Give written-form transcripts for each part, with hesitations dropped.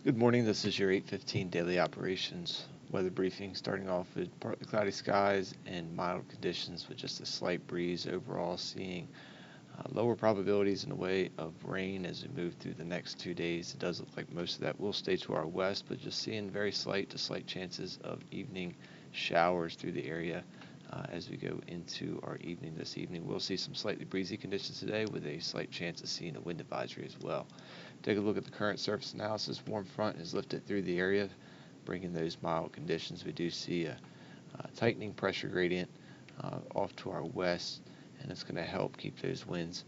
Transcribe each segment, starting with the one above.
Good morning. This is your 8:15 daily operations weather briefing, starting off with partly cloudy skies and mild conditions with just a slight breeze overall, seeing lower probabilities in the way of rain as we move through the next 2 days. It does look like most of that will stay to our west, but just seeing very slight to slight chances of evening showers through the area as we go into our evening this evening. We'll see some slightly breezy conditions today with a slight chance of seeing a wind advisory as well. Take a look at the current surface analysis. Warm front is lifted through the area, bringing those mild conditions. We do see a tightening pressure gradient off to our west, and it's going to help keep those winds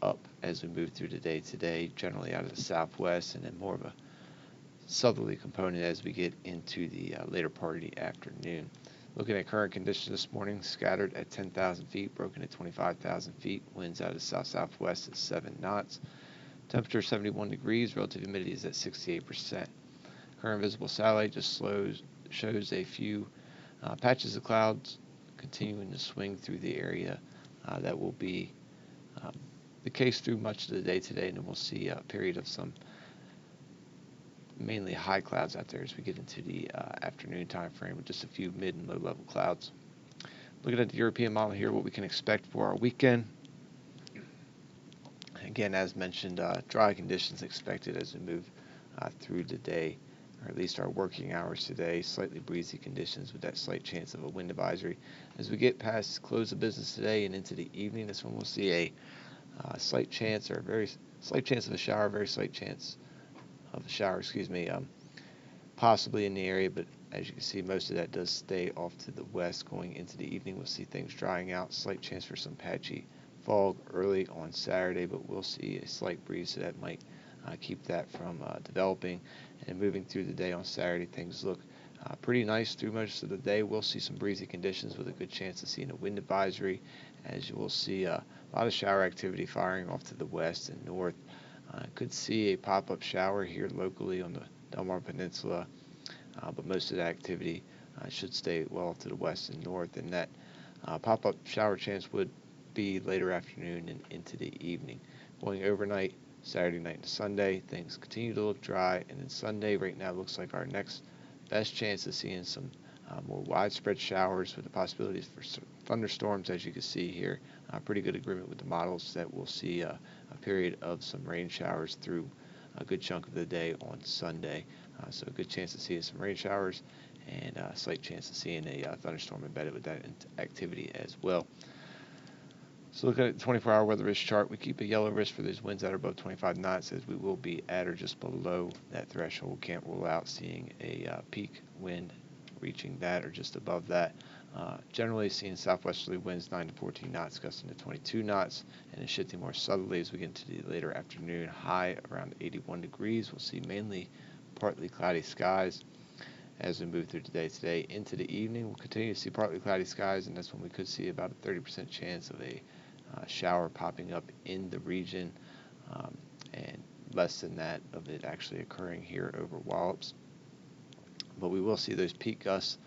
up as we move through the day today, generally out of the southwest, and then more of a southerly component as we get into the later part of the afternoon. Looking at current conditions this morning, scattered at 10,000 feet, broken at 25,000 feet, winds out of the south-southwest at 7 knots. Temperature 71 degrees, relative humidity is at 68%. Current visible satellite just shows a few patches of clouds continuing to swing through the area. That will be the case through much of the day today, and then we'll see a period of some mainly high clouds out there as we get into the afternoon time frame with just a few mid and low level clouds. Looking at the European model here, what we can expect for our weekend. Again, as mentioned, dry conditions expected as we move through the day, or at least our working hours today. Slightly breezy conditions with that slight chance of a wind advisory. As we get past close of business today and into the evening, this one we'll see a slight chance, or a very slight chance of a shower, very slight chance of a shower, possibly in the area, but as you can see, most of that does stay off to the west. Going into the evening, we'll see things drying out. Slight chance for some patchy fog early on Saturday, but we'll see a slight breeze, so that might keep that from developing. And moving through the day on Saturday, things look pretty nice through most of the day. We'll see some breezy conditions with a good chance of seeing a wind advisory, as you will see a lot of shower activity firing off to the west and north. Could see a pop-up shower here locally on the Delmar Peninsula, but most of the activity should stay well to the west and north, and that pop-up shower chance would be later afternoon and into the evening. Going overnight, Saturday night to Sunday, things continue to look dry, and then Sunday right now looks like our next best chance of seeing some more widespread showers with the possibilities for thunderstorms, as you can see here. Pretty good agreement with the models that we'll see a period of some rain showers through a good chunk of the day on Sunday. So a good chance of seeing some rain showers, and a slight chance of seeing a thunderstorm embedded with that activity as well. So looking at the 24-hour weather risk chart, we keep a yellow risk for those winds that are above 25 knots, as we will be at or just below that threshold. Can't rule out seeing a peak wind reaching that or just above that. Generally seeing southwesterly winds 9 to 14 knots, gusting to 22 knots, and then shifting more southerly as we get into the later afternoon. High around 81 degrees. We'll see mainly partly cloudy skies as we move through today into the evening. We'll continue to see partly cloudy skies, and that's when we could see about a 30% chance of a shower popping up in the region, and less than that of it actually occurring here over Wallops. But we will see those peak gusts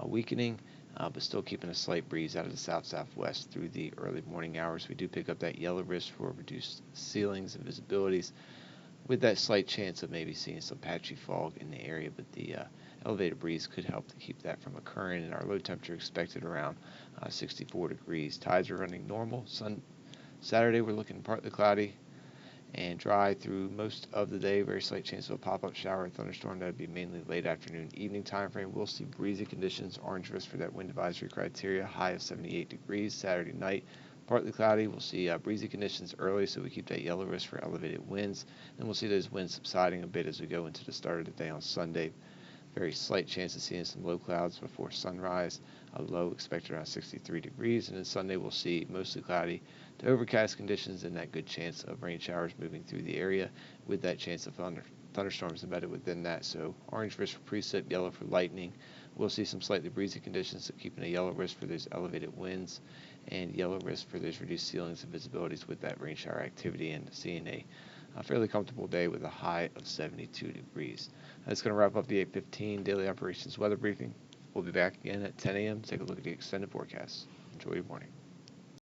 weakening, but still keeping a slight breeze out of the south-southwest through the early morning hours. We do pick up that yellow risk for reduced ceilings and visibilities, with that slight chance of maybe seeing some patchy fog in the area, but the elevated breeze could help to keep that from occurring, and our low temperature expected around 64 degrees. Tides are running normal. Saturday we're looking partly cloudy and dry through most of the day. Very slight chance of a pop-up shower or thunderstorm. That would be mainly late afternoon, evening time frame. We'll see breezy conditions, orange risk for that wind advisory criteria, high of 78 degrees. Saturday night, partly cloudy. We'll see breezy conditions early, so we keep that yellow risk for elevated winds. Then we'll see those winds subsiding a bit as we go into the start of the day on Sunday. Very slight chance of seeing some low clouds before sunrise. A low expected around 63 degrees. And then Sunday we'll see mostly cloudy to overcast conditions, and that good chance of rain showers moving through the area, with that chance of thunderstorms embedded within that. So orange risk for precip, yellow for lightning. We'll see some slightly breezy conditions, so keeping a yellow risk for those elevated winds, and yellow risk for those reduced ceilings and visibilities with that rain shower activity, and seeing a fairly comfortable day with a high of 72 degrees. That's going to wrap up the 8:15 daily operations weather briefing. We'll be back again at 10 a.m. to take a look at the extended forecast. Enjoy your morning.